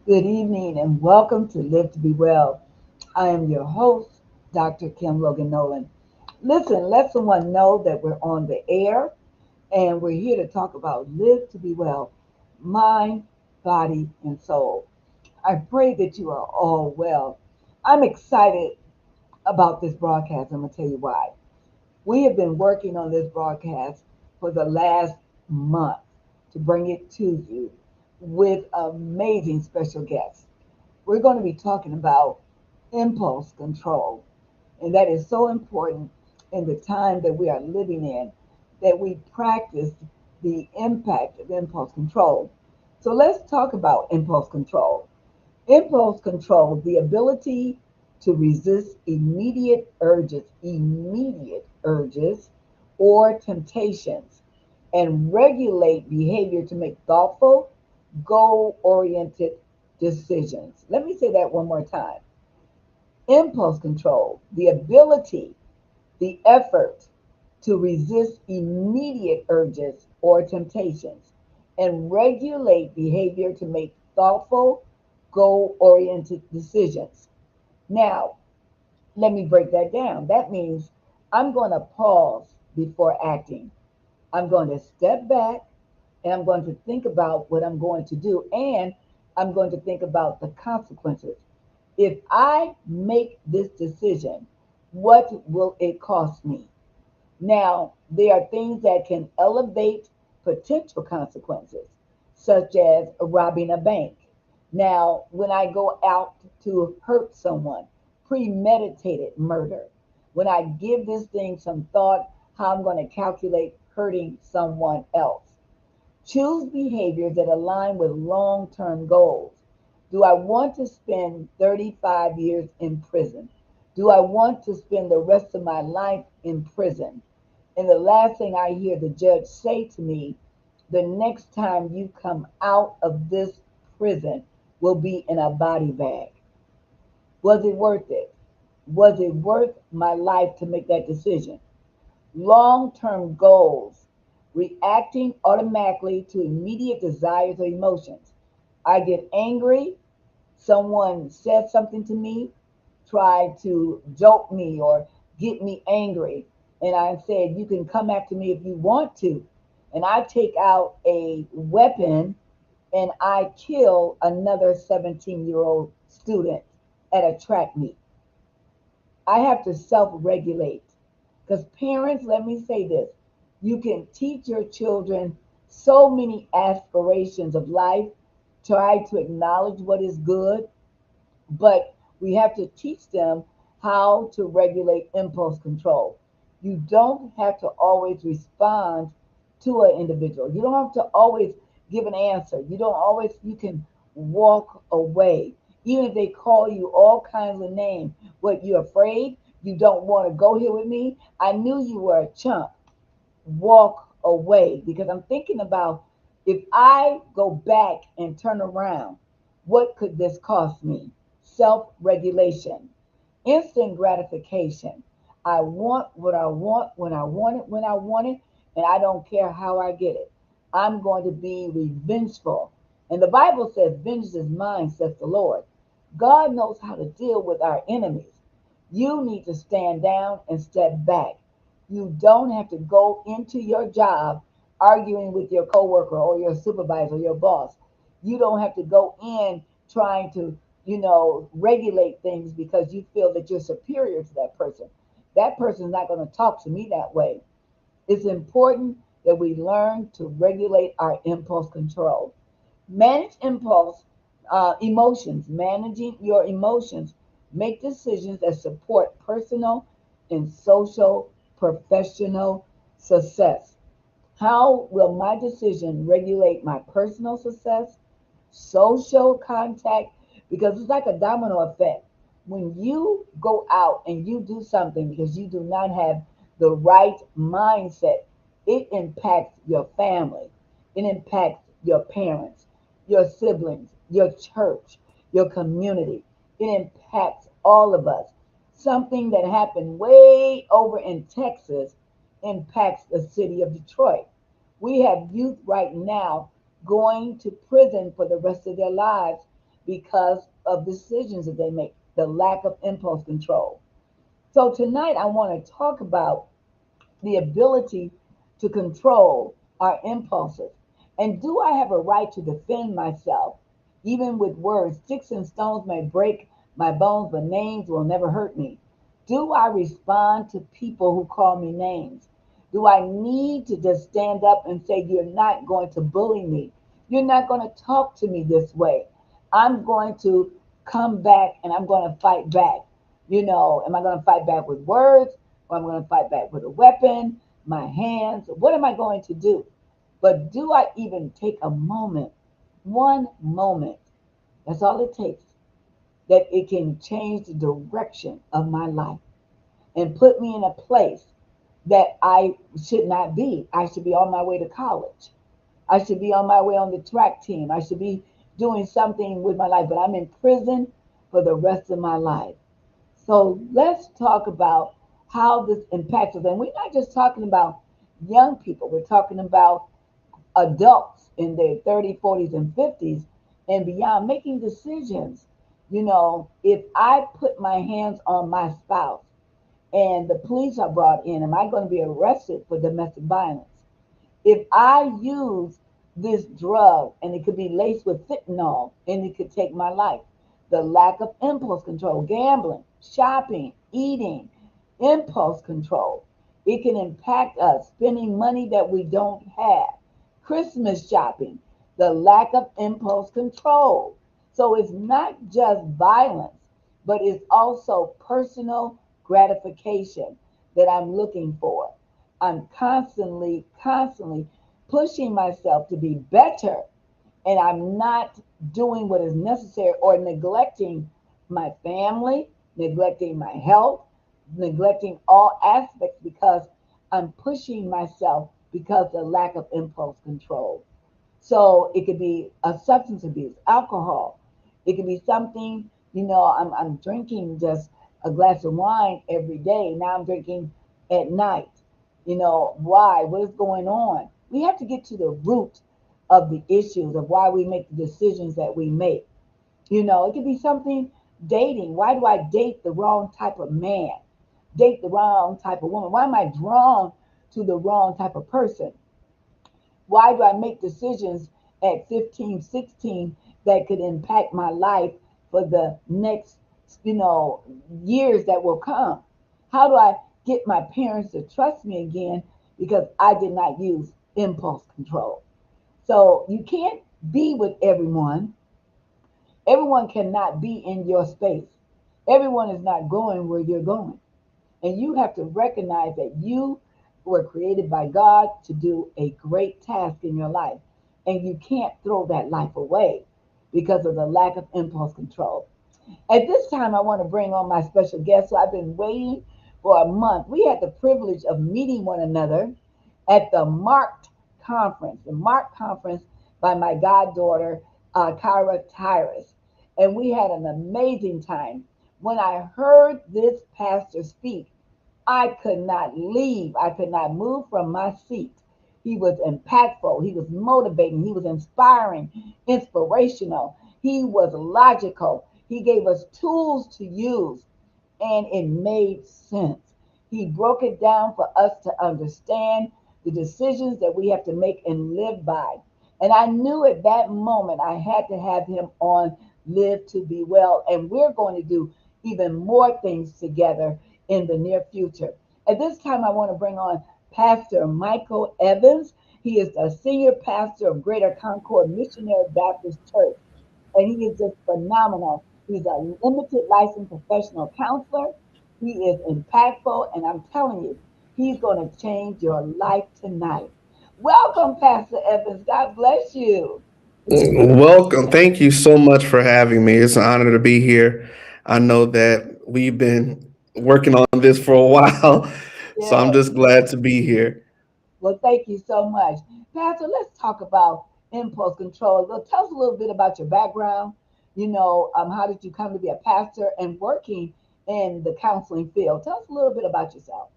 Good evening and welcome to Live to Be Well. I am your host, Dr. Kim Logan-Nowlin. Listen, let someone know that we're on the air and we're here to talk about Live to Be Well, mind, body, and soul. I pray that you are all well. I'm excited about this broadcast. I'm going to tell you why. We have been working on this broadcast for the last month to bring it to you with amazing special guests. We're going to be talking about impulse control, and that is so important in the time that we are living in that we practice the impact of impulse control. So let's talk about impulse control. Impulse control, the ability to resist immediate urges or temptations, and regulate behavior to make thoughtful, goal oriented decisions. Let me say that one more time. Impulse control, the ability, the effort to resist immediate urges or temptations, and regulate behavior to make thoughtful, goal oriented decisions. Now, let me break that down. That means I'm going to pause before acting. I'm going to step back and I'm going to think about what I'm going to do, and I'm going to think about the consequences. If I make this decision, what will it cost me? Now, there are things that can elevate potential consequences, such as robbing a bank. Now, when I go out to hurt someone, premeditated murder, when I give this thing some thought, how I'm going to calculate hurting someone else. Choose behaviors that align with long term goals. Do I want to spend 35 years in prison? Do I want to spend the rest of my life in prison? And the last thing I hear the judge say to me, the next time you come out of this prison will be in a body bag. Was it worth it? Was it worth my life to make that decision? Long term goals, reacting automatically to immediate desires or emotions. I get angry, someone says something to me, try to joke me or get me angry. And I said, you can come after me if you want to. And I take out a weapon and I kill another 17-year-old student at a track meet. I have to self regulate. Because parents, let me say this, you can teach your children so many aspirations of life, try to acknowledge what is good, but we have to teach them how to regulate impulse control. You don't have to always respond to an individual. You don't have to always give an answer. You don't always, you can walk away. Even if they call you all kinds of names. What, you're afraid? You don't want to go here with me? I knew you were a chump. Walk away, because I'm thinking about, if I go back and turn around, what could this cost me? Self regulation, instant gratification. I want what I want when I want it, when I want it, and I don't care how I get it. I'm going to be revengeful. And the Bible says, vengeance is mine, says the Lord. God knows how to deal with our enemies. You need to stand down and step back. You don't have to go into your job arguing with your coworker or your supervisor, your boss. You don't have to go in trying to, regulate things because you feel that you're superior to that person. That person's not going to talk to me that way. It's important that we learn to regulate our impulse control. Manage impulse emotions. Managing your emotions. Make decisions that support personal and social, professional success. How will my decision regulate my personal success, social contact? Because it's like a domino effect. When you go out and you do something because you do not have the right mindset, it impacts your family, it impacts your parents, your siblings, your church, your community. It impacts all of us. Something that happened way over in Texas impacts the city of Detroit. We have youth right now going to prison for the rest of their lives because of decisions that they make, the lack of impulse control. So tonight I want to talk about the ability to control our impulses. And do I have a right to defend myself, even with words? Sticks and stones may break my bones, but names will never hurt me. Do I respond to people who call me names? Do I need to just stand up and say, you're not going to bully me? You're not going to talk to me this way. I'm going to come back and I'm going to fight back. Am I going to fight back with words, or I'm going to fight back with a weapon, my hands? What am I going to do? But do I even take a moment, one moment, that's all it takes, that it can change the direction of my life and put me in a place that I should not be? I should be on my way to college. I should be on my way on the track team. I should be doing something with my life, but I'm in prison for the rest of my life. So let's talk about how this impacts us. And we're not just talking about young people, we're talking about adults in their 30s, 40s, and 50s and beyond, making decisions. If I put my hands on my spouse and the police are brought in, am I going to be arrested for domestic violence? If I use this drug and it could be laced with fentanyl and it could take my life, the lack of impulse control, gambling, shopping, eating, impulse control, it can impact us, spending money that we don't have, Christmas shopping, the lack of impulse control. So it's not just violence, but it's also personal gratification that I'm looking for. I'm constantly pushing myself to be better, and I'm not doing what is necessary or neglecting my family, neglecting my health, neglecting all aspects because I'm pushing myself because of the lack of impulse control. So it could be a substance abuse, alcohol. It could be something, I'm drinking just a glass of wine every day. Now I'm drinking at night. Why? What is going on? We have to get to the root of the issues of why we make the decisions that we make. It could be something dating. Why do I date the wrong type of man? Date the wrong type of woman? Why am I drawn to the wrong type of person? Why do I make decisions at 15, 16 that could impact my life for the next, you know, years that will come? How do I get my parents to trust me again because I did not use impulse control? So you can't be with everyone. Everyone cannot be in your space. Everyone is not going where you're going. And you have to recognize that you were created by God to do a great task in your life. And you can't throw that life away because of the lack of impulse control. At this time, I want to bring on my special guest. So I've been waiting for a month. We had the privilege of meeting one another at the Marked Conference by my goddaughter, Kyra Tyrus. And we had an amazing time. When I heard this pastor speak, I could not leave. I could not move from my seat. He was impactful. He was motivating. He was inspiring, inspirational. He was logical. He gave us tools to use, and it made sense. He broke it down for us to understand the decisions that we have to make and live by. And I knew at that moment I had to have him on Live to Be Well. And we're going to do even more things together in the near future. At this time, I want to bring on Pastor Michael Evans. He is a senior pastor of Greater Concord Missionary Baptist Church, and he is just phenomenal. He's a limited licensed professional counselor. He is impactful, and I'm telling you, he's going to change your life tonight. Welcome, Pastor Evans. God bless you. Welcome. Thank you so much for having me. It's an honor to be here. I know that we've been working on this for a while, so I'm Yes. just glad to be here. Well, thank you so much. Pastor, let's talk about impulse control. Well, tell us a little bit about your background. How did you come to be a pastor and working in the counseling field? Tell us a little bit about yourself.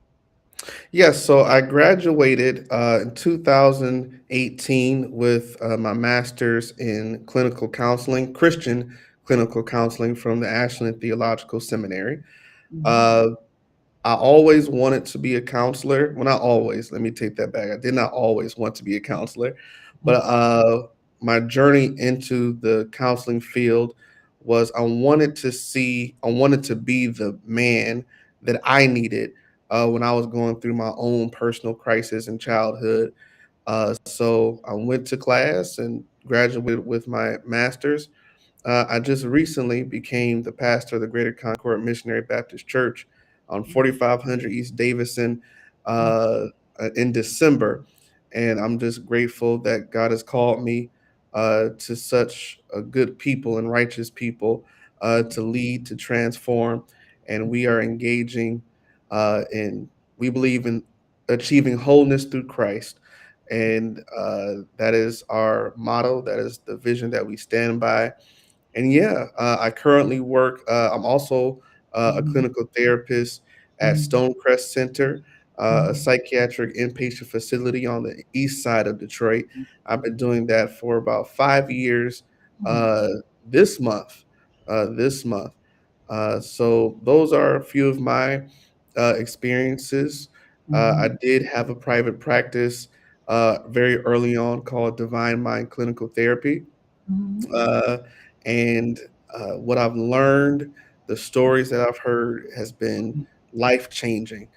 Yes, so I graduated in 2018 with my master's in clinical counseling, Christian clinical counseling from the Ashland Theological Seminary. Hmm. Uh, I always wanted to be a counselor. Well, not always. Let me take that back. I did not always want to be a counselor, but my journey into the counseling field was I wanted to be the man that I needed when I was going through my own personal crisis in childhood. So I went to class and graduated with my master's. I just recently became the pastor of the Greater Concord Missionary Baptist Church on 4500 East Davison uh, in December. And I'm just grateful that God has called me to such a good people and righteous people to lead, to transform. And we are engaging we believe in achieving wholeness through Christ. And that is our motto. That is the vision that we stand by. And yeah, I currently work. I'm also a clinical therapist at Stonecrest Center, a psychiatric inpatient facility on the east side of Detroit. I've been doing that for about 5 years. Uh, this month, this month. So those are a few of my experiences. I did have a private practice very early on called Divine Mind Clinical Therapy, uh, and what I've learned, the stories that I've heard has been life changing.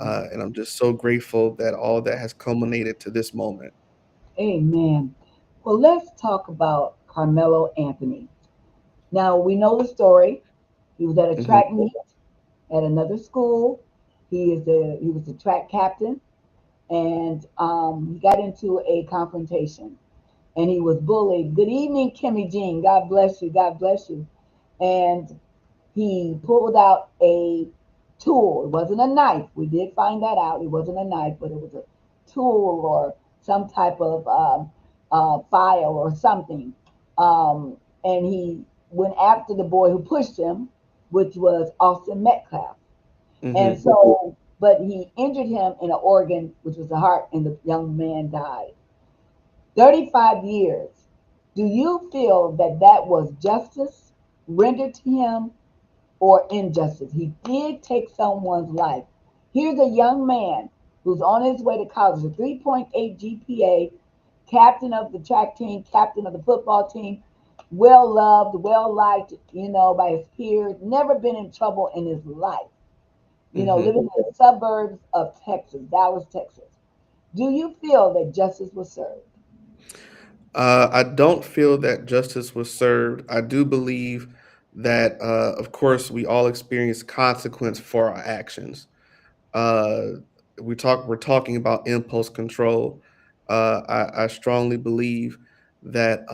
And I'm just so grateful that all that has culminated to this moment. Amen. Well, let's talk about Carmelo Anthony. Now, we know the story. He was at a Mhm. track meet at another school. He was the track captain, and he got into a confrontation, and he was bullied. Good evening, Kimmy Jean. God bless you. God bless you. And he pulled out a tool. It wasn't a knife. We did find that out. It wasn't a knife, but it was a tool or some type of file or something. And he went after the boy who pushed him, which was Austin Metcalf. And Hmm. so, but he injured him in an organ, which was the heart, and the young man died. 35 years. Do you feel that that was justice rendered to him or injustice? He did take someone's life. Here's a young man who's on his way to college, a 3.8 GPA, captain of the track team, captain of the football team, well loved, well liked, by his peers, never been in trouble in his life, Hmm. living in the suburbs of Texas, Dallas, Texas. Do you feel that justice was served? I don't feel that justice was served. I do believe that, of course, we all experience consequence for our actions. Uh, we're talking about impulse control. I strongly believe that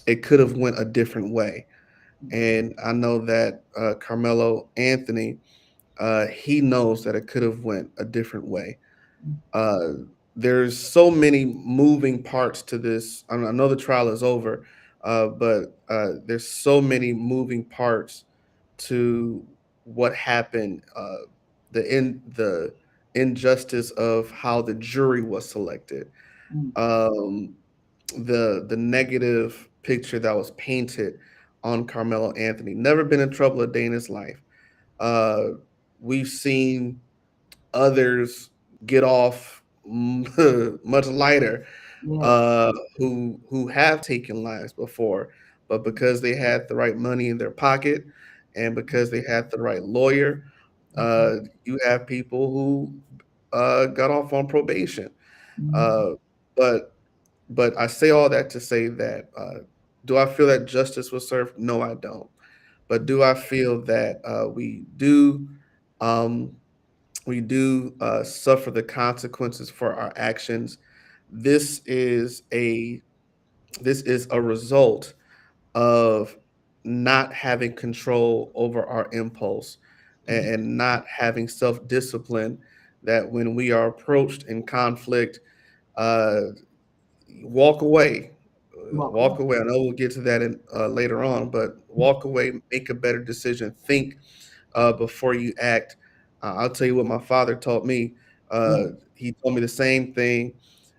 it could have went a different way, and I know that Carmelo Anthony, he knows that it could have went a different way. Uh, there's so many moving parts to this. I know the trial is over, but there's so many moving parts to what happened. The injustice of how the jury was selected. Mm, Um, the negative picture that was painted on Carmelo Anthony. Never been in trouble a day in his life. Uh, we've seen others get off much lighter, yes. who have taken lives before, but because they had the right money in their pocket and because they had the right lawyer, Mhm, you have people who got off on probation. mhm, Uh, but I say all that to say that, do I feel that justice was served? No, I don't. But do I feel that um, we do suffer the consequences for our actions? This is a this is a result of not having control over our impulse, and not having self-discipline, that when we are approached in conflict, uh, walk away. walk Walk away. away. I know we'll get to that later on, but walk away, make a better decision, think before you act. I'll tell you what my father taught me. Yeah. He told me the same thing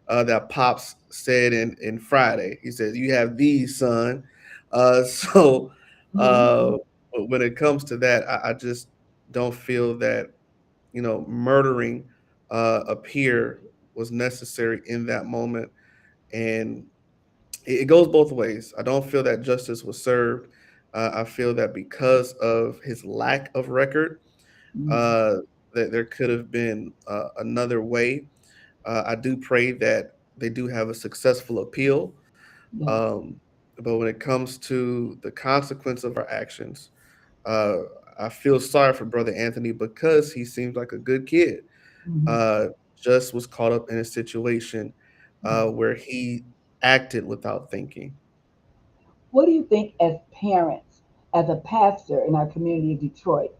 that Pops said in Friday. He said, "You have these, son." So Mhm, uh, when it comes to that, I just don't feel that murdering a peer was necessary in that moment, and it goes both ways. I don't feel that justice was served. I feel that because of his lack of record, mhm, uh, that there could have been another way. I do pray that they do have a successful appeal. yes. Um, but when it comes to the consequence of our actions, uh, I feel sorry for Brother Anthony because he seems like a good kid. Mhm, Uh, just was caught up in a situation mhm. where he acted without thinking. What do you think as parents, as a pastor in our community of Detroit?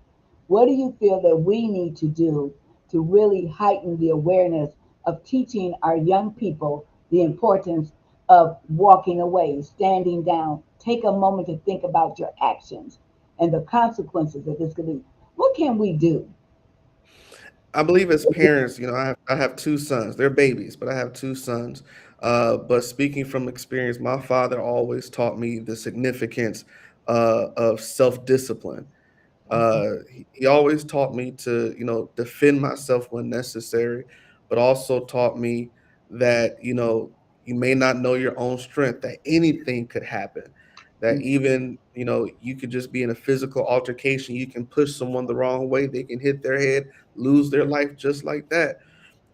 What do you feel that we need to do to really heighten the awareness of teaching our young people the importance of walking away, standing down, take a moment to think about your actions and the consequences that this could be? What can we do? I believe as parents, I have two sons. They're babies, but I have two sons. But speaking from experience, my father always taught me the significance of self-discipline. Okay. He always taught me to, defend myself when necessary, but also taught me that, you may not know your own strength, that anything could happen, that Mm, even, you could just be in a physical altercation. You can push someone the wrong way. They can hit their head, lose their life just like that.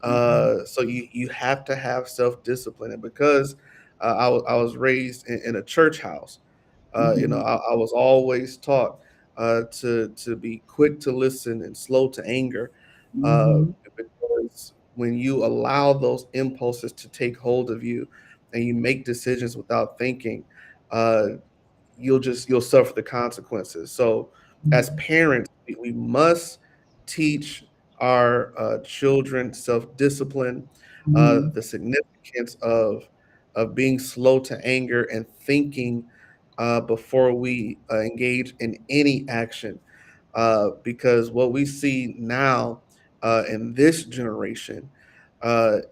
mhm, So you have to have self-discipline. And because I was raised in a church house, mhm, I was always taught to be quick to listen and slow to anger, uh, mhm, because when you allow those impulses to take hold of you and you make decisions without thinking, uh, you'll suffer the consequences. So as Mhm. parents, we must teach our children self-discipline, Mhm. the significance of being slow to anger and thinking before we engage in any action, because what we see now in this generation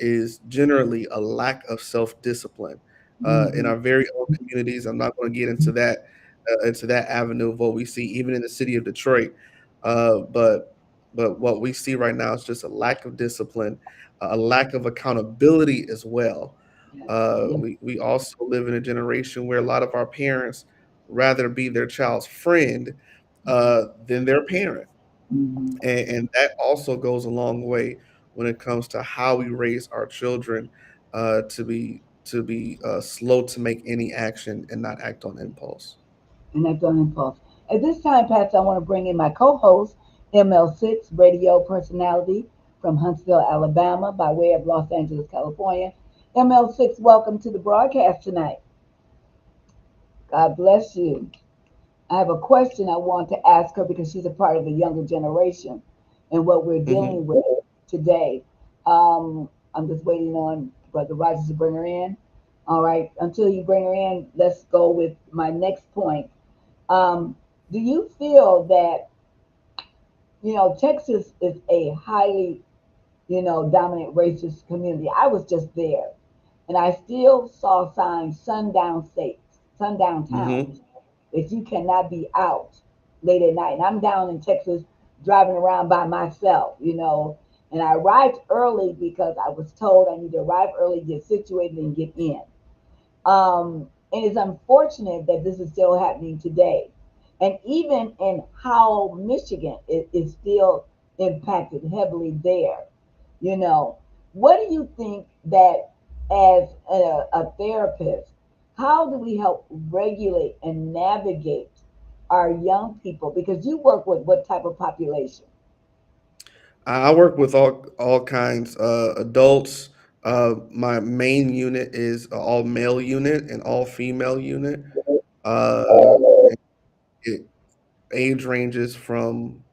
is generally a lack of self-discipline in Mhm. our very own communities. I'm not going to get into that avenue of what we see even in the city of Detroit, but what we see right now is just a lack of discipline, a lack of accountability as well. Yes. Yes. We also live in a generation where a lot of our parents rather be their child's friend than their parent, Mhm. and that also goes a long way when it comes to how we raise our children to be slow to make any action and not act on impulse. And that's on impulse. At this time, Pastor, I want to bring in my co-host, ML6 radio personality from Huntsville, Alabama, by way of Los Angeles, California. ML6, welcome to the broadcast tonight. God bless you. I have a question I want to ask her because she's a part of the younger generation and what we're Hmm. dealing with today. I'm just waiting on Brother Rogers to bring her in. All right, until you bring her in, let's go with my next point. Um, do you feel that, Texas is a highly, dominant racist community? I was just there and I still saw signs, sundown states, sundown Hmm. towns, that you cannot be out late at night. And I'm down in Texas driving around by myself, and I arrived early because I was told I need to arrive early, get situated, and get in. And it's unfortunate that this is still happening today. And even in Howell, Michigan, it is still impacted heavily there. You know, what do you think that as a therapist, how do we help regulate and navigate our young people? Because you work with what type of population? I work with all kinds adults. My main unit is a all male unit and all female unit. And it age ranges from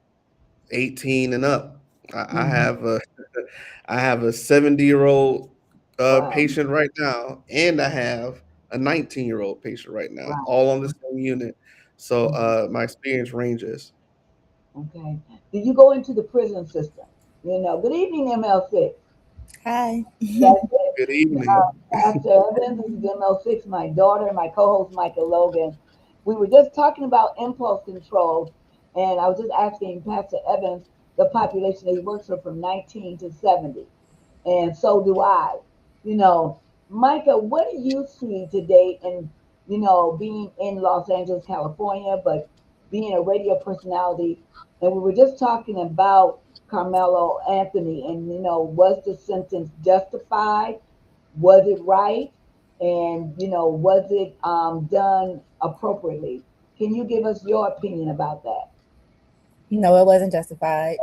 18 and up. I Hmm. have a I have a 70-year-old Wow. patient right now, and I have a 19-year-old patient right now, Wow. all on the same unit. So Mhm. my experience ranges. Okay. Did you go into the prison system? Good evening, ML6. Hi. That's it. Good evening. Pastor Evans, this is ML6, my daughter, and my co host, Michael Logan. We were just talking about impulse control, and I was just asking Pastor Evans the population that he works with from 19 to 70. And so do I. You know, Micah, what do you see today in, being in Los Angeles, California, but being a radio personality? And we were just talking about Carmelo Anthony and, was the sentence justified? Was it right? And, was it done appropriately? Can you give us your opinion about that? No, it wasn't justified.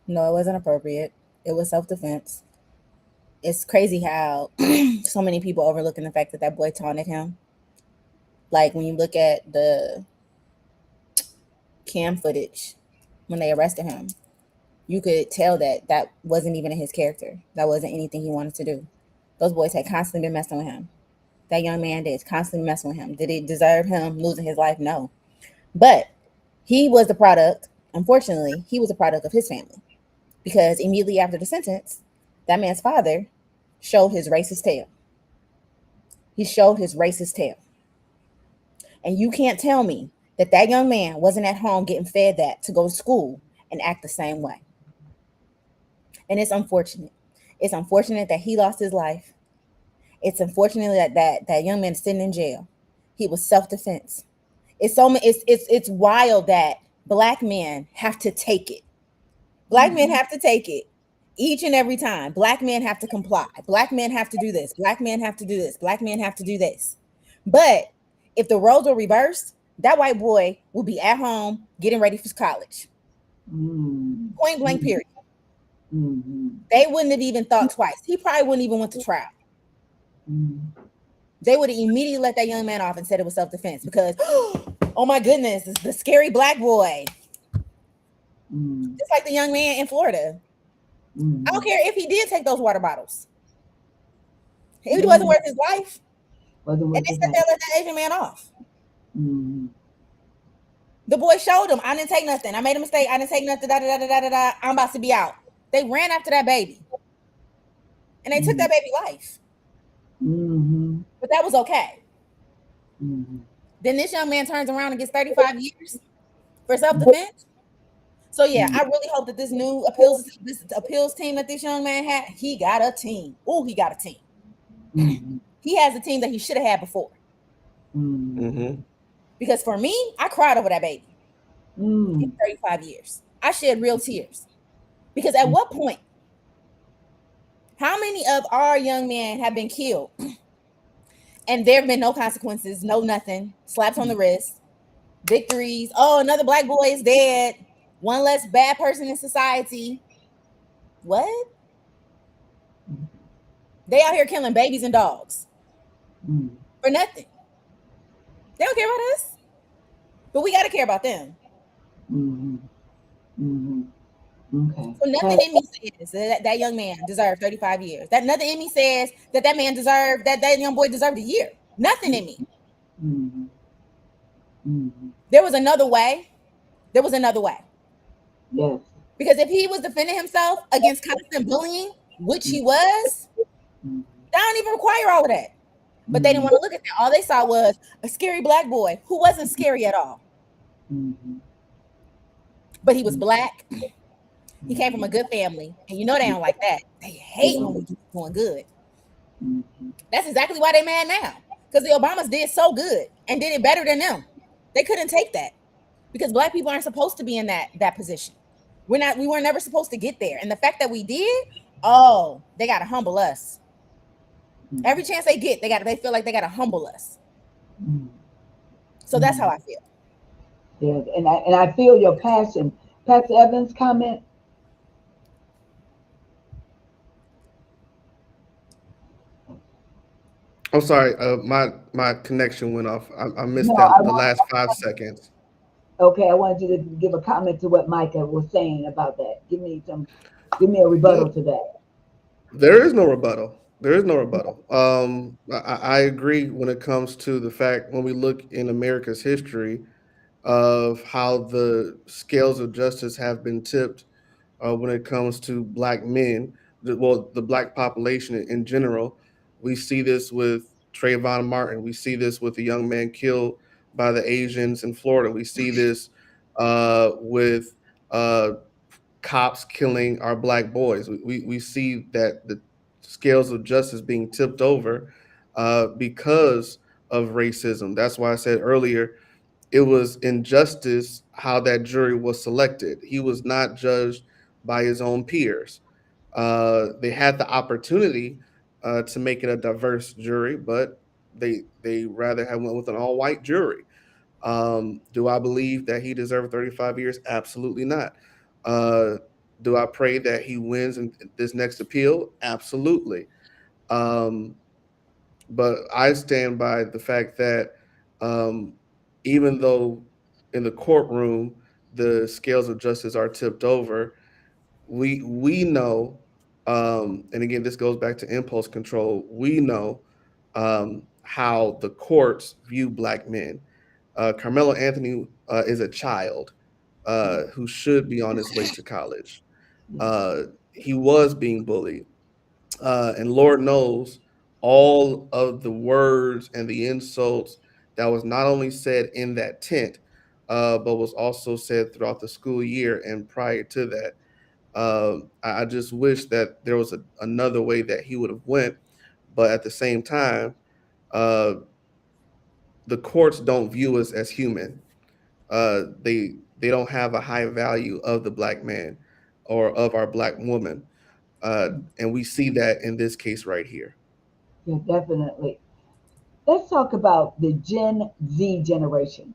No, it wasn't appropriate. It was self defense. It's crazy how so many people overlooking the fact that that boy taunted him. Like when you look at the cam footage when they arrested him, you could tell that that wasn't even in his character. That wasn't anything he wanted to do. Those boys had constantly been messing with him. That young man did constantly messing with him. Did it deserve him losing his life? No. But he was the product, unfortunately, he was a product of his family. Because immediately after the sentence, that man's father showed his racist tail. He showed his racist tail. And you can't tell me that that young man wasn't at home getting fed that to go to school and act the same way. And it's unfortunate. It's unfortunate that he lost his life. It's unfortunate that young man is sitting in jail. He was self-defense. It's wild that black men have to take it. Black men Hmm. have to take it each and every time. Black men have to comply. Black men have to do this. Black men have to do this. Black men have to do this. But if the roles were reversed, that white boy would be at home getting ready for college. Mm. Point blank, period. They wouldn't have even thought twice. He probably wouldn't even went to trial. They would have immediately let that young man off and said it was self-defense because, oh my goodness, it's the scary black boy. Just like the young man in Florida. I don't care if he did take those water bottles. It wasn't worth his life. And they said they let that Asian man off. The boy showed him, I didn't take nothing. I made a mistake. I didn't take nothing. I'm about to be out. They ran after that baby. And they took that baby life. But that was okay. Then this young man turns around and gets 35 years for self-defense. So yeah, I really hope that this new appeals team that this young man had, he got a team. Oh, he got a team. He has a team that he should have had before. Because for me, I cried over that baby. In 35 years. I shed real tears. Because at what point, how many of our young men have been killed and there have been no consequences, no nothing, slaps on the wrist, victories, oh, another black boy is dead, one less bad person in society. What? They out here killing babies and dogs for nothing. They don't care about us, but we got to care about them. Okay. So nothing in me says that young man deserved 35 years. That nothing in me says that man deserved, that young boy deserved a year. Nothing in me. There was another way. There was another way. Yes. Because if he was defending himself against constant bullying, which he was, that don't even require all of that. But they didn't want to look at that. All they saw was a scary black boy who wasn't scary at all. But he was black. He came from a good family. And you know they don't like that. They hate when we do going good. That's exactly why they mad now. Because the Obamas did so good and did it better than them. They couldn't take that. Because black people aren't supposed to be in that position. We were never supposed to get there. And the fact that we did, they gotta humble us. Every chance they get, they feel like they gotta humble us. So that's how I feel. Yes, and I feel your passion. Pastor Evans, comment. I'm sorry, my connection went off. I missed No, the last 5 seconds. Okay, I wanted you to give a comment to what Micha was saying about that. Give me a rebuttal to that. There is no rebuttal. There is no rebuttal. I agree when it comes to the fact when we look in America's history of how the scales of justice have been tipped when it comes to black men, the black population in general. We see this with Trayvon Martin. We see this with a young man killed by the Asians in Florida. We see this with cops killing our black boys. We see that the scales of justice being tipped over because of racism. That's why I said earlier it was injustice how that jury was selected. He was not judged by his own peers. They had the opportunity to make it a diverse jury, but they rather have went with an all white jury. Do I believe that he deserved 35 years? Absolutely not. Do I pray that he wins in this next appeal? Absolutely. Um, but I stand by the fact that even though in the courtroom the scales of justice are tipped over, we know, and again this goes back to impulse control. We know how the courts view black men. Carmelo Anthony is a child who should be on his way to college. He was being bullied. And Lord knows all of the words and the insults that was not only said in that tent, but was also said throughout the school year and prior to that. I just wish that there was another way that he would have went, but at the same time, uh, the courts don't view us as human. They don't have a high value of the black man or of our black woman. And we see that in this case right here. Yeah, definitely. Let's talk about the Gen Z generation.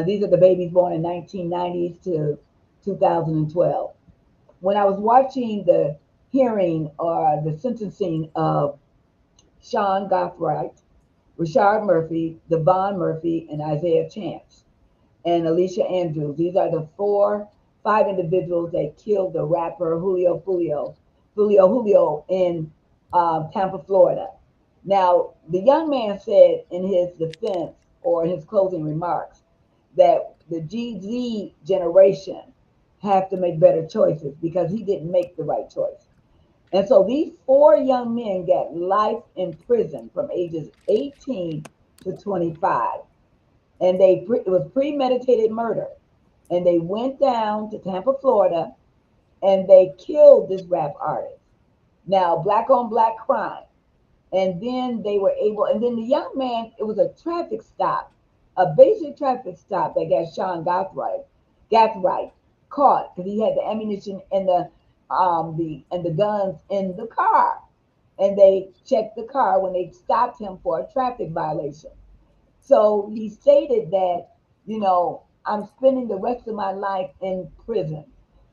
These are the babies born in 1990s to 2012. when I was watching the hearing or the sentencing of Sean Gothright, Rashard Murphy, Devon Murphy, and Isaiah Chance, and Alicia Andrews. These are the five individuals that killed the rapper Julio in Tampa, Florida. Now, the young man said in his defense or in his closing remarks that the GZ generation have to make better choices because he didn't make the right choice. And so these four young men got life in prison from ages 18 to 25, and it was premeditated murder. And they went down to Tampa, Florida, and they killed this rap artist. Now, black on black crime. And then they were able, and then the young man, it was a traffic stop, a basic traffic stop that got Sean Gathright caught because he had the ammunition and the guns in the car. And they checked the car when they stopped him for a traffic violation. So he stated that, I'm spending the rest of my life in prison.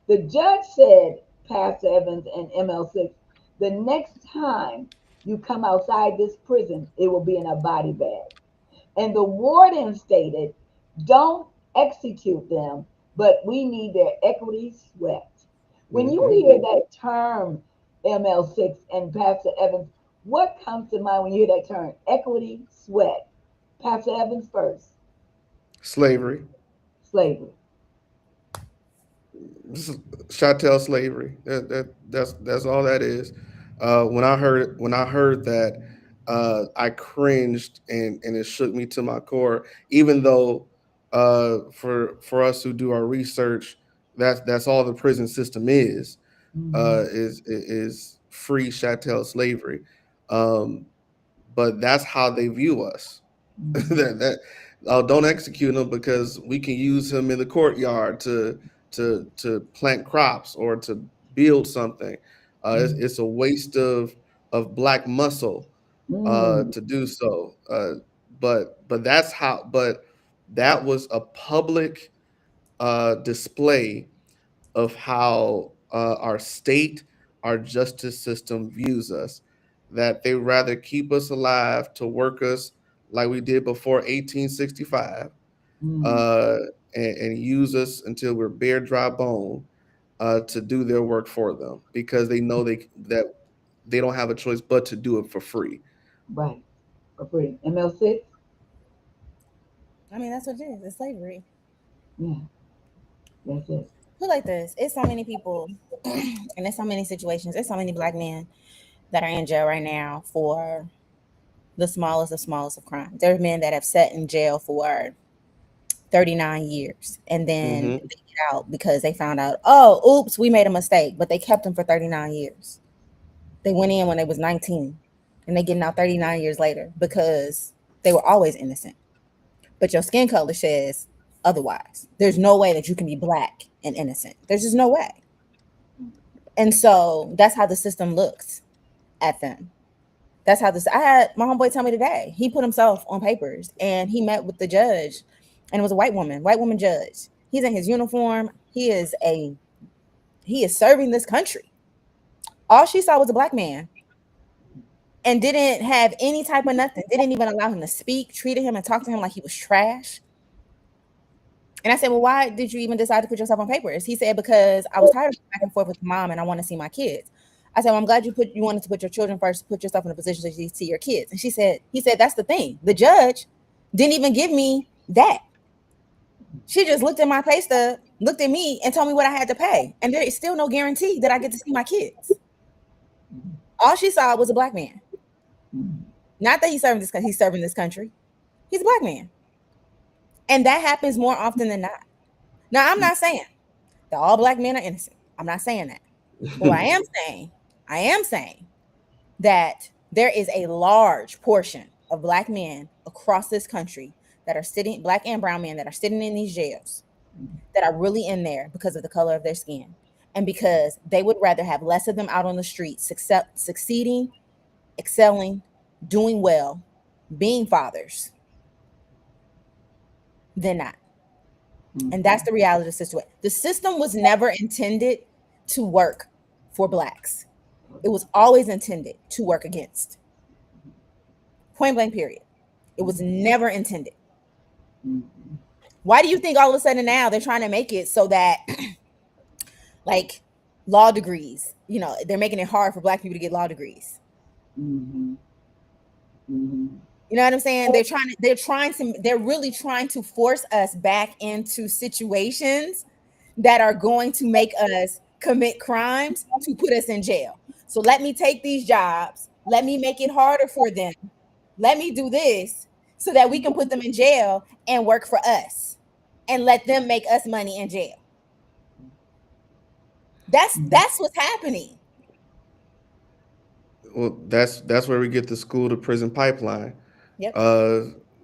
The judge said, Pastor Evans and ML6, the next time you come outside this prison, it will be in a body bag. And the warden stated, don't execute them, but we need their equity swept. When you Hmm. hear that term, ML6 and Pastor Evans, what comes to mind when you hear that term, equity sweat? Pastor Evans first, Slavery. slavery. This is chattel slavery. That's all that is. When I heard that, I cringed and it shook me to my core. Even though, for us who do our research, that's all the prison system Mm-hmm. is free chattel slavery. Um, but that's how they view us. Mm-hmm. that don't execute him because we can use him in the courtyard to plant crops or to build something. It's a waste of black muscle Mm-hmm. to do so. But that's how. But that was a public display of how our state, our justice system views us. That they rather keep us alive to work us like we did before 1865, Mm-hmm. uh, and use us until we're bare dry bone to do their work for them because they know that they don't have a choice but to do it for free. Right. For free. ML6? I mean, that's what it is. It's slavery. Yeah, that's it. Put like this: it's so many people, and there's so many situations. There's so many black men that are in jail right now for the smallest of crimes. There are men that have sat in jail for 39 years and then Hmm. they get out because they found out, oh, oops, we made a mistake, but they kept them for 39 years. They went in when they was 19 and they getting out 39 years later because they were always innocent. But your skin color says otherwise. There's no way that you can be black and innocent. There's just no way. And so that's how the system looks at them. That's how this. I had my homeboy tell me today. He put himself on papers and he met with the judge, and it was a white woman judge. He's in his uniform. He is serving this country. All she saw was a black man and didn't have any type of nothing. Didn't even allow him to speak. Treated him and talked to him like he was trash. And I said, well, why did you even decide to put yourself on papers? He said, because I was tired of back and forth with mom and I want to see my kids. I said, well, I'm glad you wanted to put your children first, put yourself in a position to see your kids. And he said, that's the thing. The judge didn't even give me that. She just looked at my pay stub, looked at me and told me what I had to pay. And there is still no guarantee that I get to see my kids. All she saw was a black man. Mm-hmm. Not that he's serving this country. He's a black man. And that happens more often than not. Now, I'm not saying that all black men are innocent. I'm not saying that. But what I am saying that there is a large portion of black men across this country that are sitting, black and brown men that are sitting in these jails that are really in there because of the color of their skin and because they would rather have less of them out on the streets, succeeding, excelling, doing well, being fathers than not. And Mm-hmm. that's the reality of the situation. The system was never intended to work for blacks. It was always intended to work against. Point blank, period. It was never intended. Mhm. Why do you think all of a sudden now they're trying to make it so that, like, law degrees, they're making it hard for black people to get law degrees? Mhm. Mhm. You know what I'm saying? They're really trying to force us back into situations that are going to make us commit crimes to put us in jail. So let me take these jobs, let me make it harder for them, let me do this so that we can put them in jail and work for us and let them make us money in jail. That's what's happening. Well, that's where we get the school to prison pipeline, Yep. uh,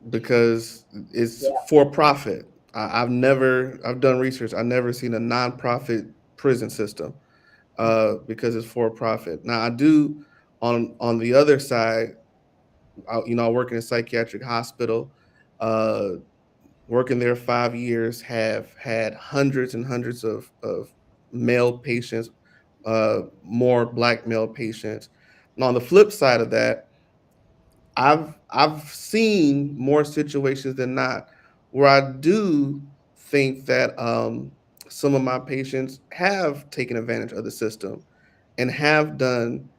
because it's Yeah. for profit. I've done research. I've never seen a nonprofit prison system, because it's for profit. Now I do on the other side. I work in a psychiatric hospital. Uh, Working there 5 years, have had hundreds and hundreds of male patients, more black male patients. And on the flip side of that, I've seen more situations than not where I do think that some of my patients have taken advantage of the system and have done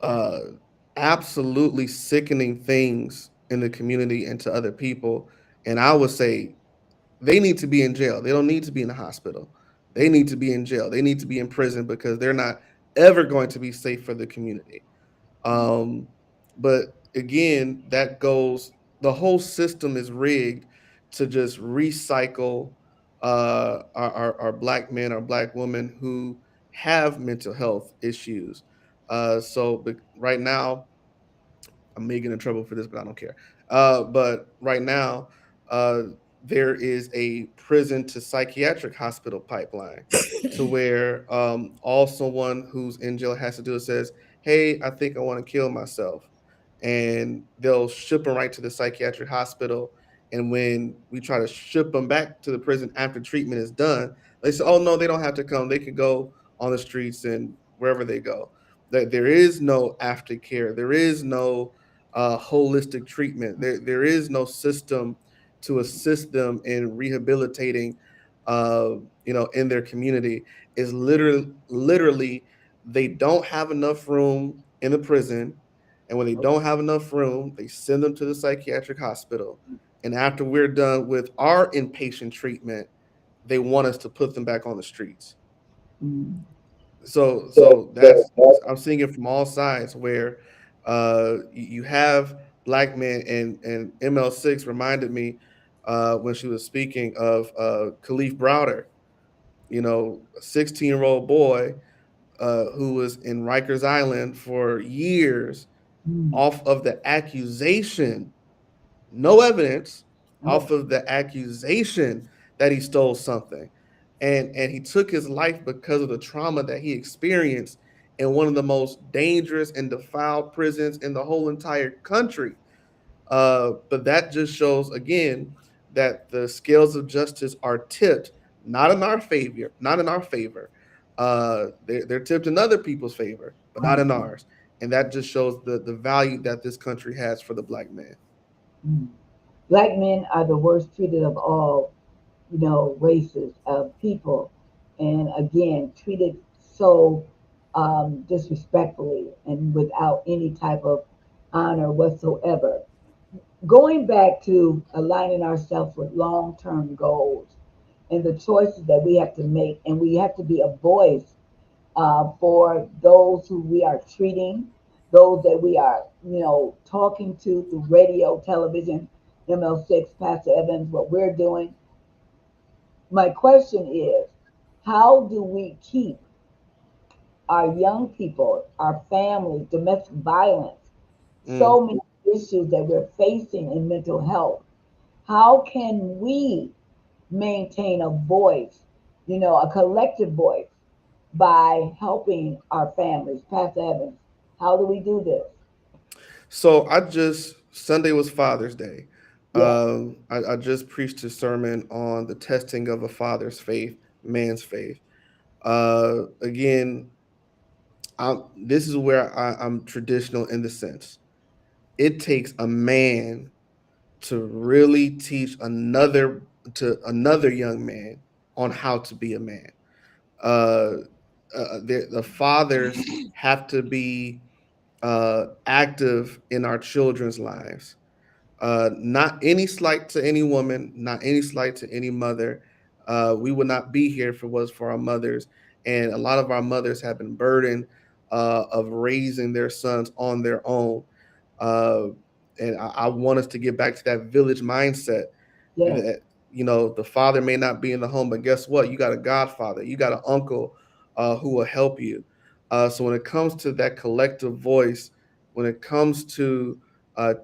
uh, absolutely sickening things in the community and to other people. And I would say they need to be in jail. They don't need to be in the hospital. They need to be in jail. They need to be in prison because they're not ever going to be safe for the community. Um, but again, that goes, the whole system is rigged to just recycle our black men, our black women who have mental health issues. Right now, I may get in trouble for this, but I don't care. But right now, uh, there is a prison to psychiatric hospital pipeline to where all someone who's in jail has to do is says, "Hey, I think I want to kill myself," and they'll ship them right to the psychiatric hospital. And when we try to ship them back to the prison after treatment is done, they say, "Oh no, they don't have to come. They can go on the streets and wherever they go." That there is no aftercare. There is no holistic treatment. There is no system to assist them in rehabilitating, uh, in their community. Is literally, they don't have enough room in the prison, and when they don't have enough room, they send them to the psychiatric hospital. And after we're done with our inpatient treatment, they want us to put them back on the streets. Mhm. So that's, I'm seeing it from all sides where you have black men, and ML6 reminded me when she was speaking of Khalif Browder, a 16-year-old boy who was in Rikers Island for years Mhm. off of the accusation, no evidence, Oh. off of the accusation that he stole something. And he took his life because of the trauma that he experienced in one of the most dangerous and defiled prisons in the whole entire country. But that just shows again that the scales of justice are tipped not in our favor, not in our favor. They're tipped in other people's favor, but not in Mhm. ours. And that just shows the value that this country has for the black man. Mhm. Black men are the worst treated of all, races of people, and again, treated so disrespectfully and without any type of honor whatsoever. Going back to aligning ourselves with long-term goals and the choices that we have to make, and we have to be a voice for those who we are treating, those that we are, talking to through radio, television, ML6, Pastor Evans, what we're doing. My question is, how do we keep our young people, our families, domestic violence, so Mm. many issues that we're facing in mental health? How can we maintain a voice, a collective voice by helping our families? Pastor Evans, how do we do this? So Sunday was Father's Day. Yes. I just preached a sermon on the testing of a father's faith, man's faith. Again, this is where I'm traditional in the sense it takes a man to really teach another young man on how to be a man. Uh, the fathers have to be active in our children's lives. Not any slight to any woman, not any slight to any mother. We would not be here if it was for our mothers. And a lot of our mothers have been burdened of raising their sons on their own. Uh, and I want us to get back to that village mindset Yes. that, the father may not be in the home, but guess what? You got a godfather, you got an uncle who will help you. So when it comes to that collective voice, when it comes to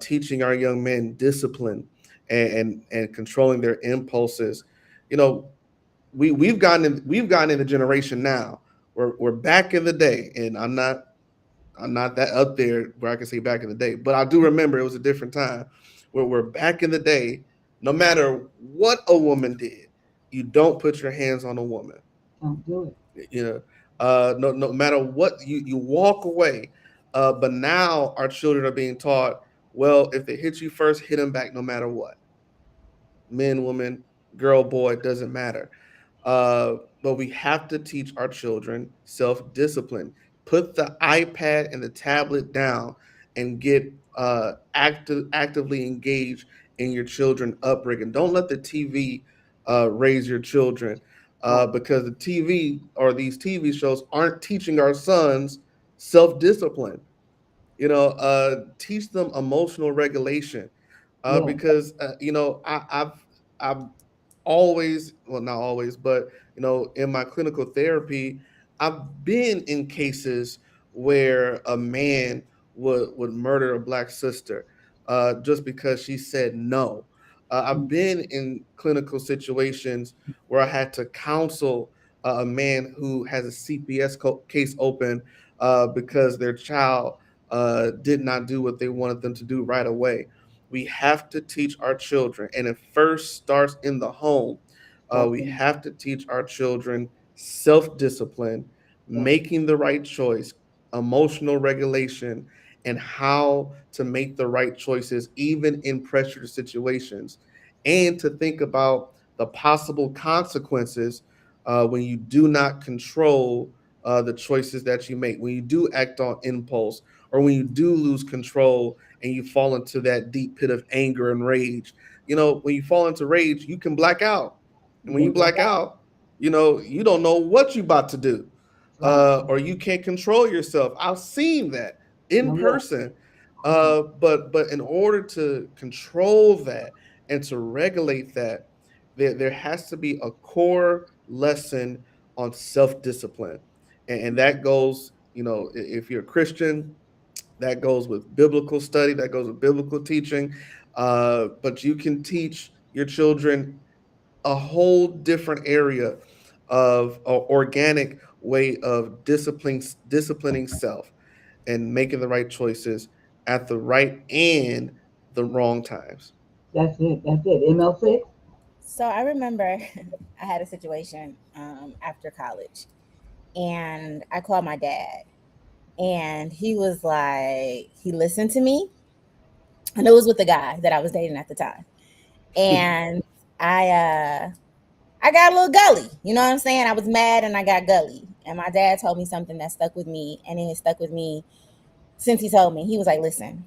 teaching our young men discipline and controlling their impulses, you know, we've gotten in the generation now. We're back in the day, and I'm not that up there where I can say back in the day, but I do remember it was a different time where we're back in the day. No matter what a woman did, you don't put your hands on a woman. Don't do it. You know, no matter what, you walk away. But now our children are being taught, well, if they hit you first, hit them back no matter what. Men, woman, girl, boy, it doesn't matter. But we have to teach our children self discipline. Put the iPad and the tablet down and get actively engaged in your children upbringing. Don't let the TV raise your children Right. because the TV or these TV shows aren't teaching our sons self discipline. Teach them emotional regulation Yes. because I've always, well, not always, but in my clinical therapy, I've been in cases where a man would murder a black sister just because she said no. I've Mm. been in clinical situations where I had to counsel a man who has a CPS case open because their child did not do what they wanted them to do right away. We have to teach our children, and it first starts in the home. That's We it. have to teach our children self discipline, Yes. making the right choice, emotional regulation, and how to make the right choices, even in pressure situations, and to think about the possible consequences when you do not control the choices that you make, when you do act on impulse, or when you do lose control and you fall into that deep pit of anger and rage. When you fall into rage, you can black out. And You when you can black black out. out, you don't know what you about to do. Right. Or you can't control yourself. I've seen that in Oh, yeah. person. But in order to control that and to regulate that, there has to be a core lesson on self-discipline. And that goes, if you're a Christian, that goes with biblical study, that goes with biblical teaching. But you can teach your children a whole different area of organic way of disciplining self and making the right choices at the right and the wrong times. That's it. That's it. ML6. So I remember I had a situation after college, and I called my dad, and he was like, he listened to me, and it was with the guy that I was dating at the time, and I uh I got a little gully. You know what I'm saying? I was mad and I got gully. And my dad told me something that stuck with me, and it has stuck with me since he told me. He was like, "Listen,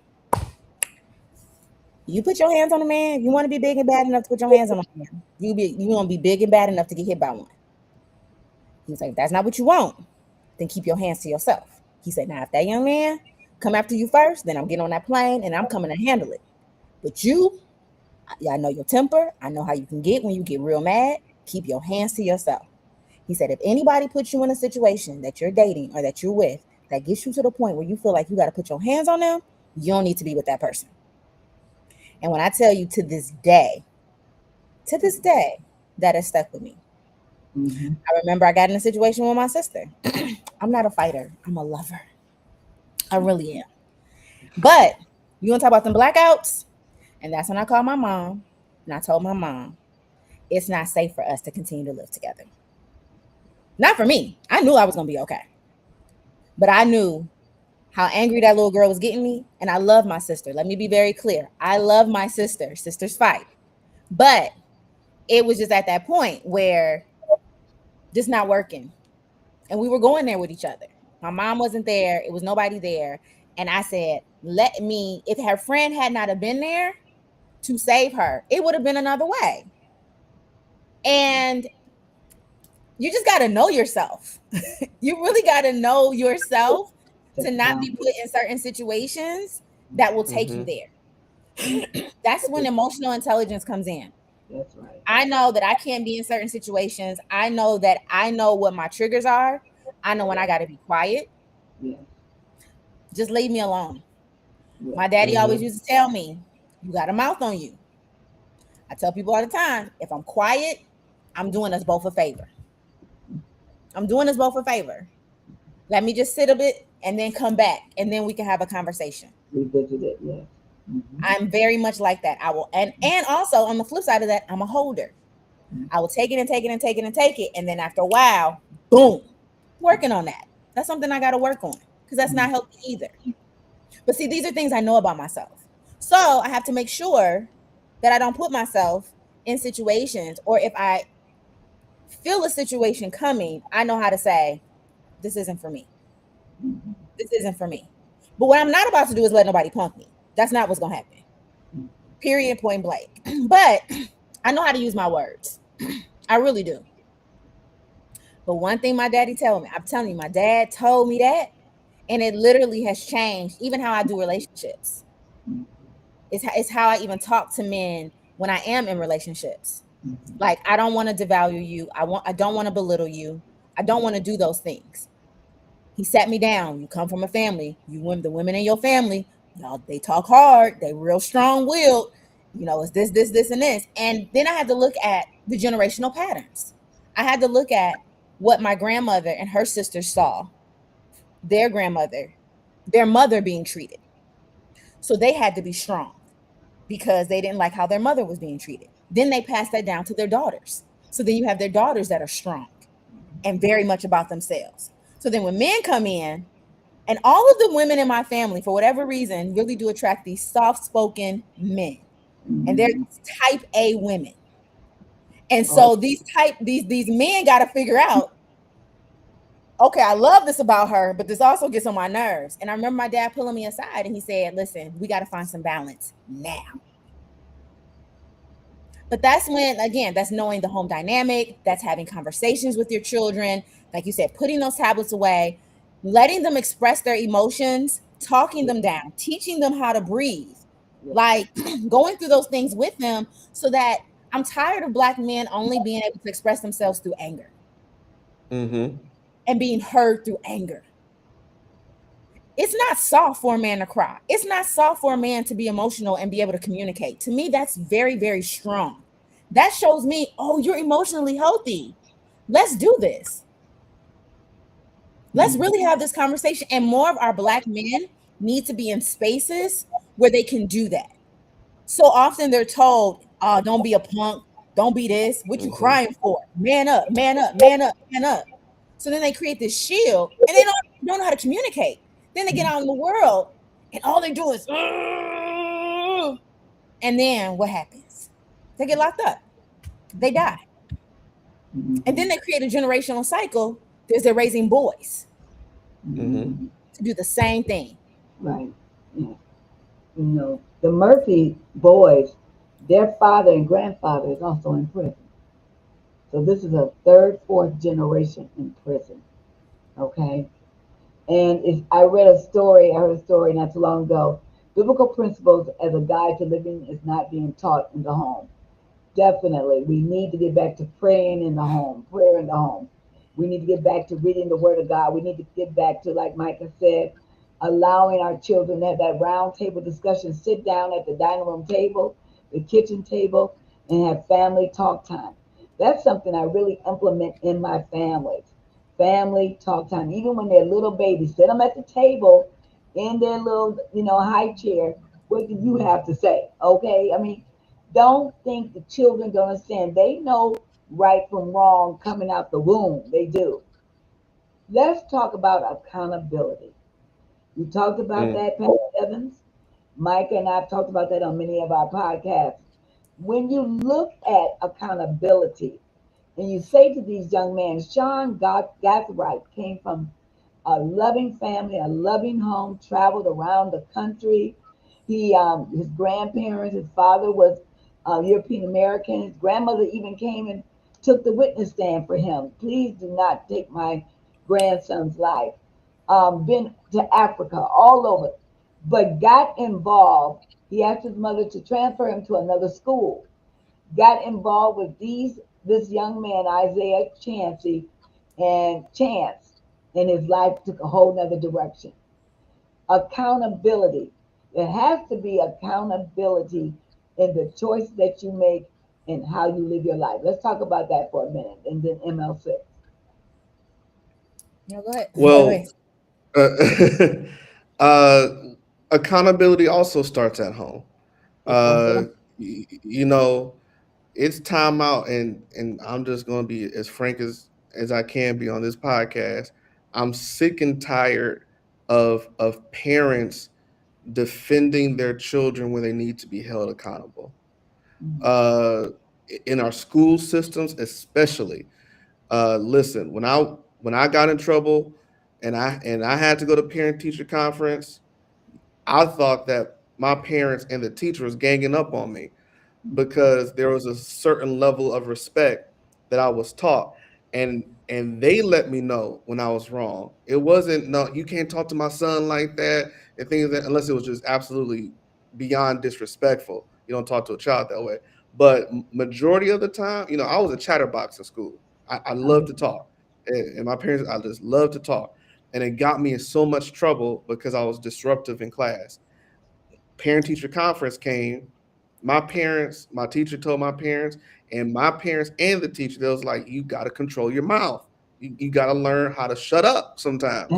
you put your hands on a man. You want to be big and bad enough to put your hands on a man. You want to be big and bad enough to get hit by one." He was like, "If that's not what you want, then keep your hands to yourself." He said, "Now if that young man come after you first, then I'm getting on that plane and I'm coming to handle it. But you, yeah, I know your temper. I know how you can get when you get real mad. Keep your hands to yourself." He said, "If anybody puts you in a situation that you're dating or that you're with that gets you to the point where you feel like you got to put your hands on them, you don't need to be with that person." And when I tell you, to this day, that has stuck with me. Mm-hmm. I remember I got in a situation with my sister. I'm not a fighter, I'm a lover. I really am. But you want to talk about them blackouts? And that's when I called my mom and I told my mom, it's not safe for us to continue to live together. Not for me. I knew I was gonna be okay. But I knew how angry that little girl was getting me. And I love my sister. Let me be very clear. I love my sister. Sisters fight. But it was just at that point where just not working. And we were going there with each other. My mom wasn't there. It was nobody there. And I said, let me, if her friend had not have been there to save her, it would have been another way. And you just got to know yourself. You really got to know yourself to not be put in certain situations that will take you Mhm. there. That's when emotional intelligence comes in. That's right. I know that I can't be in certain situations. I know that I know what my triggers are. I know when I got to be quiet. Yes. Just leave me alone. Yes. My daddy always Mhm. used to tell me, you got a mouth on you. I tell people all the time, if I'm quiet, I'm doing us both a favor. I'm doing us both a favor. Let me just sit a bit and then come back and then we can have a conversation. Revisit it. Yes. Mm-hmm. I'm very much like that. I will and also on the flip side of that, I'm a holder. I will take it and take it and take it and take it. And then after a while, boom, working on that. That's something I got to work on because that's not healthy either. But see, these are things I know about myself. So I have to make sure that I don't put myself in situations, or if I feel a situation coming, I know how to say, this isn't for me. Mm-hmm. This isn't for me. But what I'm not about to do is let nobody punk me. That's not what's going to happen. Period, point blank. But I know how to use my words. I really do. But one thing my daddy told me, I'm telling you, my dad told me that, and it literally has changed even how I do relationships. It's how I even talk to men when I am in relationships. Like, I don't want to devalue you. I don't want to belittle you. I don't want to do those things. He sat me down. You come from a family. The women in your family, y'all, they talk hard. They real strong willed. It's this, and this. And then I had to look at the generational patterns. I had to look at what my grandmother and her sisters saw their grandmother, their mother being treated. So they had to be strong because they didn't like how their mother was being treated. Then they passed that down to their daughters. So then you have their daughters that are strong and very much about themselves. So then when men come in, and all of the women in my family, for whatever reason, really do attract these soft-spoken men. And they're Mm-hmm. type A women. And Oh, so these men got to figure out, okay, I love this about her, but this also gets on my nerves. And I remember my dad pulling me aside and he said, listen, we got to find some balance now. But that's when, again, that's knowing the home dynamic, that's having conversations with your children. Like you said, putting those tablets away, letting them express their emotions, talking yes. them down, teaching them how to breathe, Yes. like going through those things with them so that I'm tired of Black men only being able to express themselves through anger Mhm. and being heard through anger. It's not soft for a man to cry. It's not soft for a man to be emotional and be able to communicate. To me, that's very, very strong. That shows me, oh, you're emotionally healthy. Let's do this. Let's Mm-hmm. really have this conversation. And more of our Black men need to be in spaces where they can do that. So often they're told, oh, don't be a punk. Don't be this. What you Mhm. crying for? Man up, man up, man up, man up. So then they create this shield and they don't know how to communicate. Then they get out in the world and all they do is, "Ugh." And then what happens? They get locked up. They die. And then Mm-hmm. they create a generational cycle because they're raising boys Mhm. Mm-hmm. to do the same thing. Right. Yeah. The Murphy boys, their father and grandfather is also in prison. So this is a third, fourth generation in prison. Okay. And I heard a story not too long ago. Biblical principles as a guide to living is not being taught in the home. Definitely. We need to get back to praying in the home, prayer in the home. We need to get back to reading the Word of God. We need to get back to, like Micah said, allowing our children to have that round table discussion, sit down at the dining room table, the kitchen table, and have family talk time. That's something I really implement in my families. Family talk time. Even when they're little babies, sit them at the table in their little, high chair. What do you have to say? Okay. I mean, don't think the children don't understand. They know right from wrong coming out the womb. They do. Let's talk about accountability. You talked about Mm. that, Pastor Evans. Mike and I have talked about that on many of our podcasts. When you look at accountability and you say to these young men, Sean Gathright came from a loving family, a loving home, traveled around the country. His grandparents, his father was European American. His grandmother even came and took the witness stand for him. Please do not take my grandson's life. Been to Africa, all over, but got involved. He asked his mother to transfer him to another school. Got involved with this young man, Isaiah Chancey, and Chance, and his life took a whole nother direction. Accountability. There has to be accountability in the choice that you make and how you live your life. Let's talk about that for a minute, and then ML6. No, go ahead. By the Well, way, uh, uh, accountability also starts at home. It starts at home. You know, it's time out, and I'm just going to be as frank as I can be on this podcast. I'm sick and tired of parents defending their children when they need to be held accountable. Mhm. Uh, in our school systems, especially. Listen, when I got in trouble, and I had to go to parent teacher conference, I thought that my parents and the teacher was ganging up on me because there was a certain level of respect that I was taught, and they let me know when I was wrong. It wasn't, no, you can't talk to my son like that and things that, unless it was just absolutely beyond disrespectful. You don't talk to a child that way. But majority of the time, I was a chatterbox in school. I love Okay. to talk, and my parents, I just love to talk, and it got me in so much trouble because I was disruptive in class. Parent teacher conference came. My teacher told my parents and the teacher, they was like, you got to control your mouth. You got to learn how to shut up sometimes.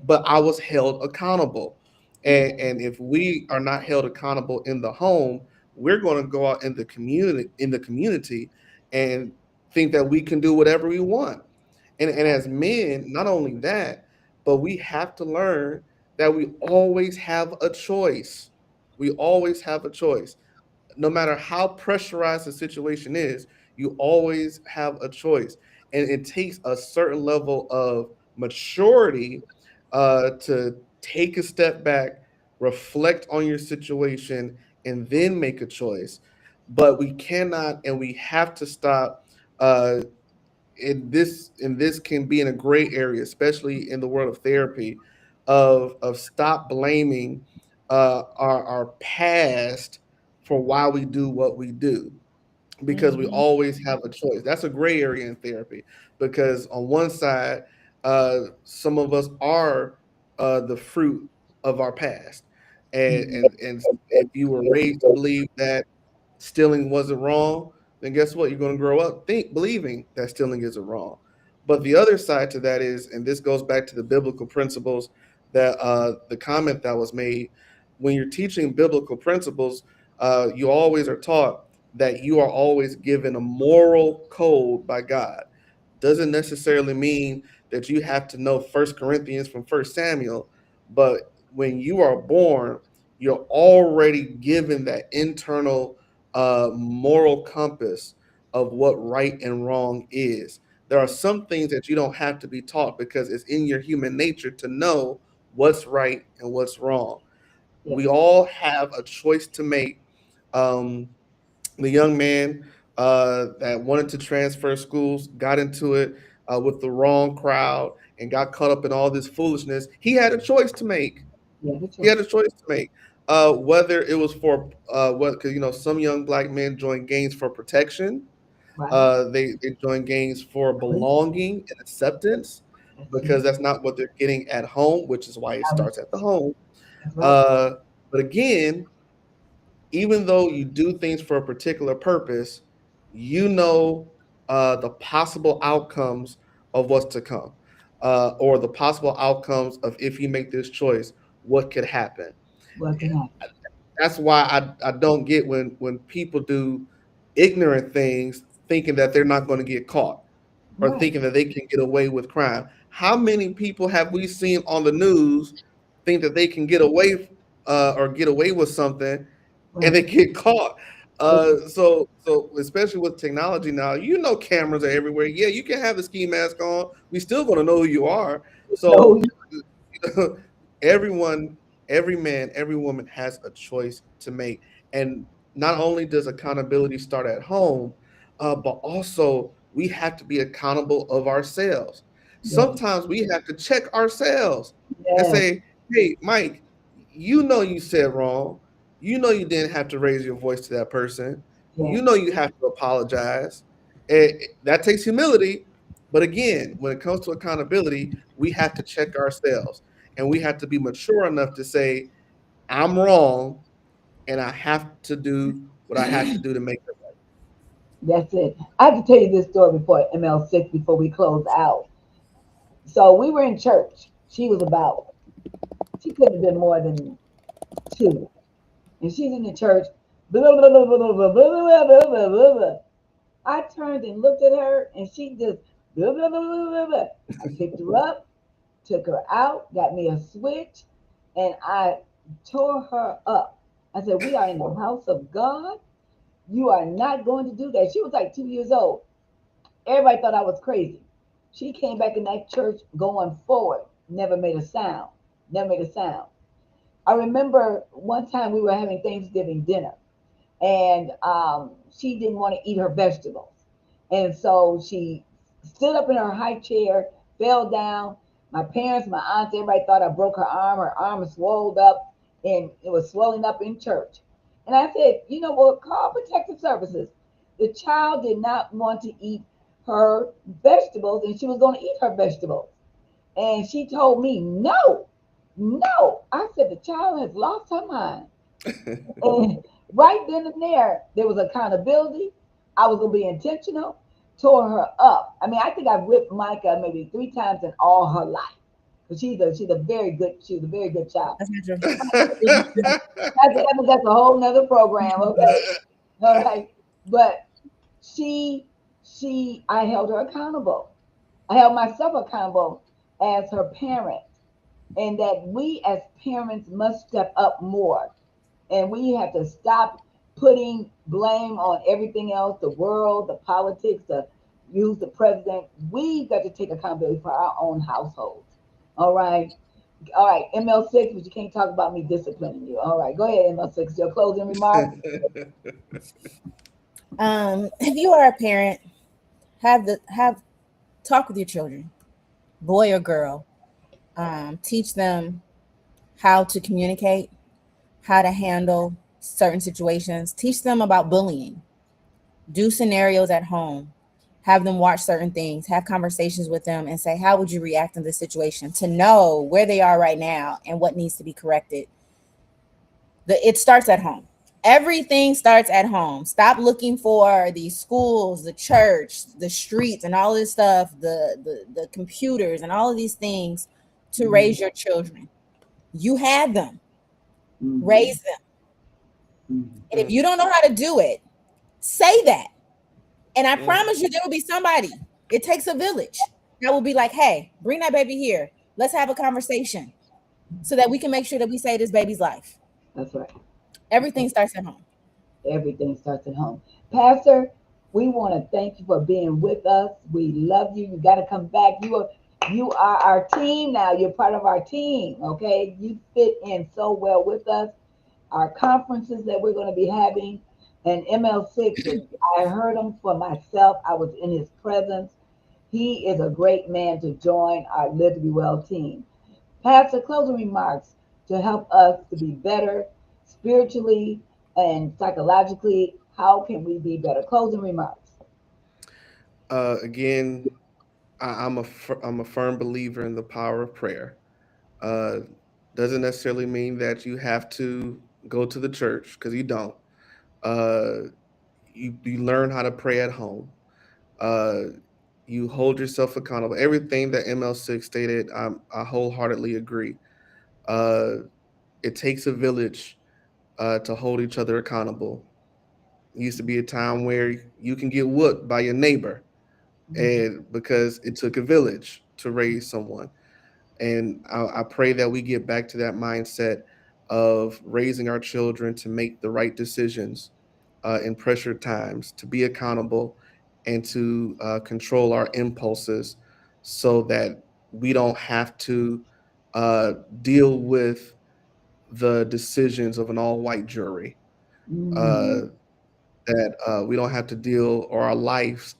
But I was held accountable. And if we are not held accountable in the home, we're going to go out in the community and think that we can do whatever we want. And as men, not only that, but we have to learn that we always have a choice. We always have a choice. No matter how pressurized the situation is, you always have a choice. And it takes a certain level of maturity to take a step back, reflect on your situation, and then make a choice. But we cannot and we have to stop. And this can be in a gray area, especially in the world of therapy, of stop blaming our past for why we do what we do, because we hmm always have a choice. That's a gray area in therapy, because on one side, some of us are the fruit of our past, and if you were raised to believe that stealing wasn't wrong, then guess what? You're going to grow up believing that stealing isn't wrong. But the other side to that is, and this goes back to the biblical principles that the comment that was made, when you're teaching biblical principles, you always are taught that you are always given a moral code by God. Doesn't necessarily mean that you have to know First Corinthians from First Samuel, but when you are born, you're already given that internal moral compass of what right and wrong is. There are some things that you don't have to be taught because it's in your human nature to know what's right and what's wrong. Yes. We all have a choice to make. Um, the young man that wanted to transfer schools got into it with the wrong crowd and got caught up in all this foolishness. He had a choice to make. You have a He had choice. a choice to make. Whether it was for what, because some young black men join gangs for protection. Right. They join gangs for Really? belonging and acceptance, That's true. because that's not what they're getting at home, which is why it I was, starts at the home. that's right. Uh, but again, even though you do things for a particular purpose, you know the possible outcomes of what's to come, or the possible outcomes of if you make this choice, what could happen. What can happen? That's why I don't get when people do ignorant things thinking that they're not going to get caught. or Right. thinking that they can get away with crime. How many people have we seen on the news think that they can get away or get away with something and they Right. get caught? It's So especially with technology now, cameras are everywhere. Yeah, you can have a ski mask on. We still gonna know who you are. no. So everyone, every man, every woman has a choice to make. And not only does accountability start at home, but also we have to be accountable of ourselves. Yes. Sometimes we have to check ourselves and Yes. say, hey, Mike, you said wrong. You didn't have to raise your voice to that person. Yes. You have to apologize. That takes humility. But again, when it comes to accountability, we have to check ourselves and we have to be mature enough to say, I'm wrong and I have to do what I have to do to make it That's it. I have to tell you this story before ML6 before we close out. So we were in church. She couldn't have been more than two. And she's in the church. Blah, blah, blah, blah, blah, blah, blah, blah, blah, blah, blah. I turned and looked at her and she just blah, blah, blah, blah, blah, blah. I picked her up, took her out, got me a switch, and I tore her up. I said, we are in the house of God. You are not going to do that. She was like 2 years old. Everybody thought I was crazy. She came back in that church going forward, never made a sound, never made a sound. I remember one time we were having Thanksgiving dinner, and she didn't want to eat her vegetables. And so she stood up in her high chair, fell down. My parents, my aunts, everybody thought I broke her arm. Her arm was swelled up and it was swelling up in church. And I said, you know what, call protective services. The child did not want to eat her vegetables and she was going to eat her vegetables. And she told me, no, no. I said, the child has lost her mind. right. And right then and there was accountability. I was gonna be intentional. Tore her up. I mean, I think I whipped Micah maybe 3 times in all her life. But she was a very good child. That's not true. That's a whole nother program, okay? All right. But she I held her accountable. I held myself accountable as her parent. And that we as parents must step up more and we have to stop putting blame on everything else, the world, the politics, the use the president. We've got to take accountability for our own households. All right. All right, ML6, but you can't talk about me disciplining you. All right, go ahead, ML6. Your closing remarks. If you are a parent, have talk with your children, boy or girl. Teach them how to communicate, how to handle certain situations. Teach them about bullying. Do scenarios at home. Have them watch certain things. Have conversations with them and say, how would you react in this situation? To know where they are right now and what needs to be corrected. It starts at home. Everything starts at home. Stop looking for the schools, the church, the streets, and all this stuff, the computers, and all of these things to Mhm, raise your children. You had them, mhm, raise them. mhm. And if you don't know how to do it, say that. And I Mm. promise you, there will be somebody. It takes a village that will be like, hey, bring that baby here. Let's have a conversation so that we can make sure that we save this baby's life. That's right. Everything starts at home. Everything starts at home. Pastor, we want to thank you for being with us. We love you. You got to come back. You are our team now. You're part of our team. Okay, you fit in so well with us. Our conferences that we're going to be having, and ML6. I heard him for myself. I was in his presence. He is a great man to join our Live to Be Well team. Pastor, closing remarks to help us to be better spiritually and psychologically. How can we be better? Closing remarks. Again, I'm a firm believer in the power of prayer. Uh, doesn't necessarily mean that you have to go to the church because you don't. Uh, you learn how to pray at home. Uh, you hold yourself accountable. Everything that ML6 stated, I wholeheartedly agree. Uh, it takes a village to hold each other accountable. It used to be a time where you can get whooped by your neighbor, and because it took a village to raise someone. And I pray that we get back to that mindset of raising our children to make the right decisions in pressured times, to be accountable, and to control our impulses so that we don't have to uh, deal with the decisions of an all white jury. Mm, Uh, that we don't have to deal, or our lives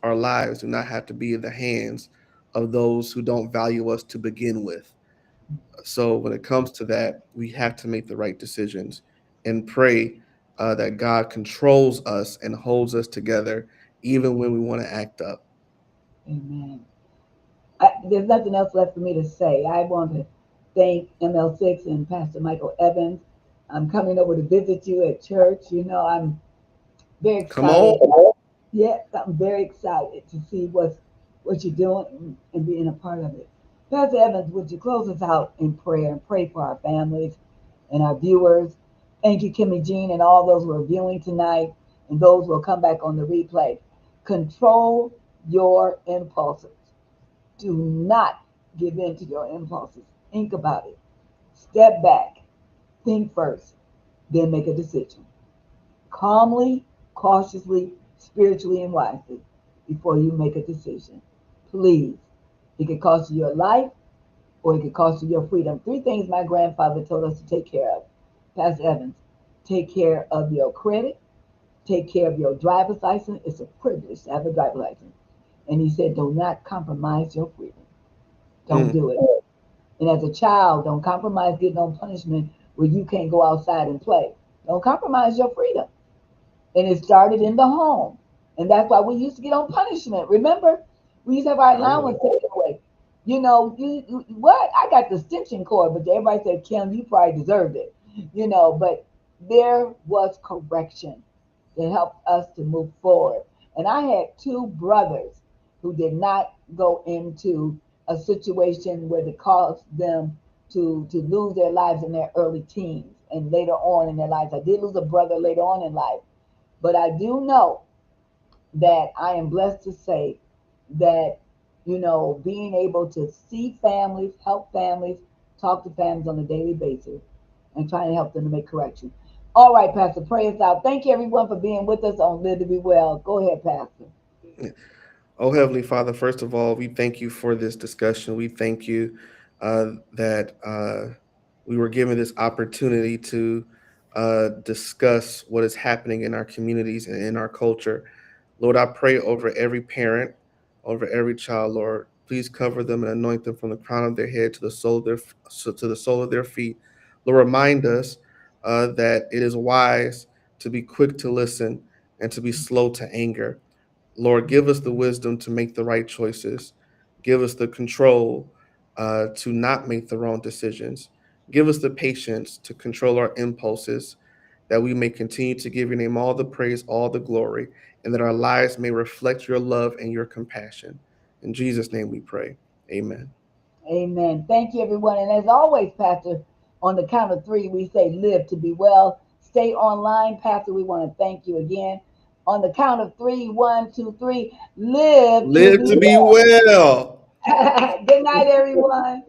do not have to be in the hands of those who don't value us to begin with. So when it comes to that, we have to make the right decisions and pray that God controls us and holds us together, even when we want to act up. amen. There's nothing else left for me to say. I want to thank ML6 and Pastor Michael Evans. I'm coming over to visit you at church. I'm very Come excited. on. Yes, I'm very excited to see what you're doing and being a part of it. Pastor Evans, would you close us out in prayer and pray for our families and our viewers? Thank you, Kimmy Jean, and all those who are viewing tonight and those who will come back on the replay. Control your impulses. Do not give in to your impulses. Think about it. Step back. Think first. Then make a decision. Calmly, cautiously, spiritually, and wisely before you make a decision. Please. It could cost you your life or it could cost you your freedom. Three things my grandfather told us to take care of. Pastor Evans, take care of your credit, take care of your driver's license. It's a privilege to have a driver's license. And he said, do not compromise your freedom. Don't Mm, do it. And as a child, don't compromise getting on punishment where you can't go outside and play. Don't compromise your freedom. And it started in the home. And that's why we used to get on punishment. Remember? We used to have our oh yeah. allowance taken away. You what? I got the extension cord, but everybody said, Kim, you probably deserved it. But there was correction that helped us to move forward. And I had two brothers who did not go into a situation where it caused them to lose their lives in their early teens and later on in their lives. I did lose a brother later on in life, but I do know that I am blessed to say that, being able to see families, help families, talk to families on a daily basis, and trying to help them to make correction. All right, Pastor, pray us out. Thank you, everyone, for being with us on Live to Be Well. Go ahead, Pastor. Oh, Heavenly Father, first of all, we thank you for this discussion. We thank you that we were given this opportunity to discuss what is happening in our communities and in our culture. Lord, I pray over every parent, over every child, Lord. Please cover them and anoint them from the crown of their head to the sole of to the sole of their feet. Lord, remind us that it is wise to be quick to listen and to be slow to anger. Lord, give us the wisdom to make the right choices. Give us the control to not make the wrong decisions. Give us the patience to control our impulses, that we may continue to give your name all the praise, all the glory, and that our lives may reflect your love and your compassion. In Jesus' name we pray. Amen. Amen. Thank you, everyone. And as always, Pastor, on the count of three, we say live to be well. Stay online, Pastor. We want to thank you again. On the count of three, one, two, three, live to Live be to be well. well. Good night, everyone.